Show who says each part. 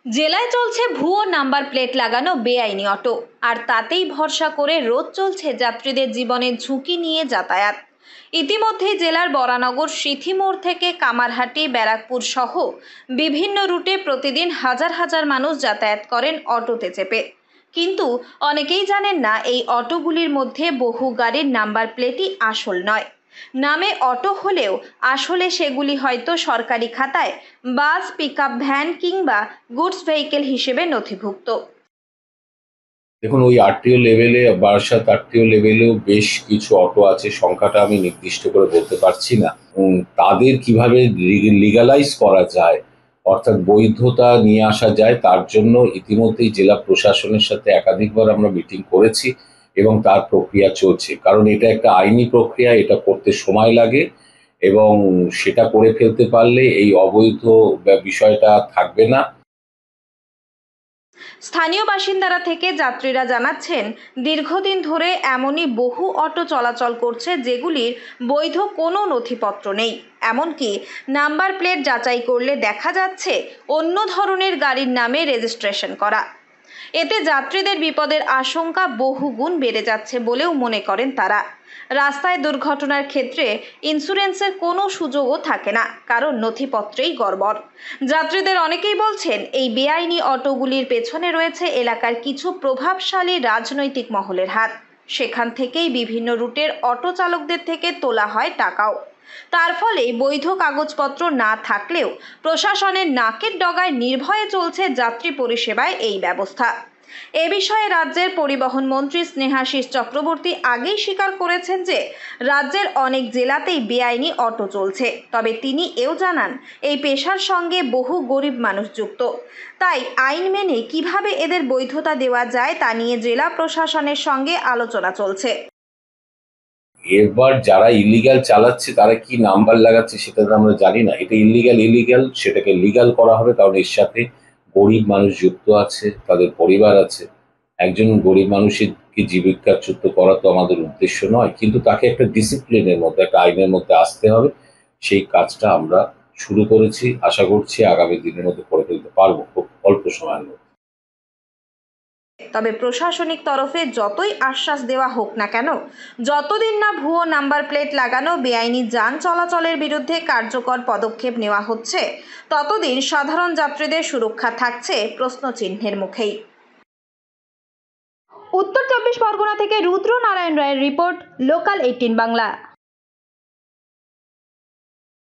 Speaker 1: জেলায় চলছে ভুয়ো নাম্বার প্লেট লাগানো বেআইনি অটো, আর তাতেই ভরসা করে রোজ চলছে যাত্রীদের জীবনের ঝুঁকি নিয়ে যাতায়াত। ইতিমধ্যেই জেলার বরানগর সিথিমোড় থেকে কামারহাটি, ব্যারাকপুর সহ বিভিন্ন রুটে প্রতিদিন হাজার হাজার মানুষ যাতায়াত করেন অটোতে চেপে। কিন্তু অনেকেই জানেন না, এই অটোগুলির মধ্যে বহু গাড়ির নাম্বার প্লেটই আসল নয়। নামে অটো হলেও আসলে সেগুলি হয়তো সরকারি খাতায় বাস, পিকআপ ভ্যান কিংবা গুডস ভেহিকেল হিসেবে নথিভুক্ত।
Speaker 2: দেখুন, ওই আরটিও লেভেলে, বারাসাত আরটিও লেভেলেও বেশ কিছু অটো আছে, সংখ্যাটা আমি নির্দিষ্ট করে বলতে পারছি না। তাদের কিভাবে লিগালাইজ করা যায়, অর্থাৎ বৈধতা নিয়ে আসা যায়, তার জন্য ইতিমধ্যেই জেলা প্রশাসনের সাথে একাধিকবার আমরা মিটিং করেছি এবং তার প্রক্রিয়া চলছে। কারণ এটা একটা আইনি প্রক্রিয়া, এটা করতে সময় লাগে এবং সেটা করে ফেলতে পারলে এই অবৈধ বিষয়টা থাকবে না।
Speaker 1: স্থানীয় বাসিন্দারা থেকে যাত্রীরা জানাচ্ছেন, দীর্ঘদিন ধরে এমনই বহু অটো চলাচল করছে যেগুলির বৈধ কোনো নথিপত্র নেই। এমনকি নাম্বার প্লেট যাচাই করলে দেখা যাচ্ছে অন্য ধরনের গাড়ির নামে রেজিস্ট্রেশন করা। এতে যাত্রীদের বিপদের আশঙ্কা বহুগুণ বেড়ে যাচ্ছে বলেও মনে করেন তারা। রাস্তায় দুর্ঘটনার ক্ষেত্রে ইন্স্যুরেন্সের কোনো সুযোগও থাকে না, কারণ নথিপত্রেই গড়বড়। যাত্রীদের অনেকেই বলছেন, এই বেআইনি অটোগুলির পেছনে রয়েছে এলাকার কিছু প্রভাবশালী রাজনৈতিক মহলের হাত। সেখান থেকেই বিভিন্ন রুটের অটো চালকদের থেকে তোলা হয় টাকাও। তার ফলে বৈধ কাগজপত্র না থাকলেও প্রশাসনের নাকের ডগায় নির্ভয়ে চলছে যাত্রী পরিষেবায় এই ব্যবস্থা। এ বিষয়ে রাজ্যের পরিবহন মন্ত্রী স্নেহাশিস চক্রবর্তী আগেই স্বীকার করেছেন যে রাজ্যের অনেক জেলাতেই বেআইনি অটো চলছে। তবে তিনি এও জানান, এই পেশার সঙ্গে বহু গরিব মানুষ যুক্ত। তাই আইন মেনে কিভাবে এদের বৈধতা দেওয়া যায় তা নিয়ে জেলা প্রশাসনের সঙ্গে আলোচনা চলছে।
Speaker 2: এবার যারা ইলিগাল চালাচ্ছে তারা কি নাম্বার লাগাচ্ছে সেটা তো আমরা জানি না। এটা ইলিগাল, সেটাকে লিগাল করা হবে, কারণ এর সাথে গরিব মানুষ যুক্ত আছে, তাদের পরিবার আছে। একজন গরিব মানুষের কি জীবিকাচ্যুত করা তো আমাদের উদ্দেশ্য নয়, কিন্তু তাকে একটা ডিসিপ্লিনের মধ্যে, একটা আইনের মধ্যে আসতে হবে। সেই কাজটা আমরা শুরু করেছি, আশা করছি আগামী দিনের মধ্যে করে ফেলতে পারবো খুব অল্প সময়ের মধ্যে।
Speaker 1: তবে প্রশাসনিক তরফে যতই আশ্বাস দেওয়া হোক না কেন, যতদিন না ভুয়ো নাম্বার প্লেট লাগানো বেআইনি যান চলাচলের বিরুদ্ধে কার্যকর পদক্ষেপ নেওয়া হচ্ছে, ততদিন সাধারণ যাত্রীদের সুরক্ষা থাকছে প্রশ্নচিহ্নের মুখেই। উত্তর 24 পরগনা থেকে রুদ্র নারায়ণ রায়ের রিপোর্ট, লোকাল 18 বাংলা।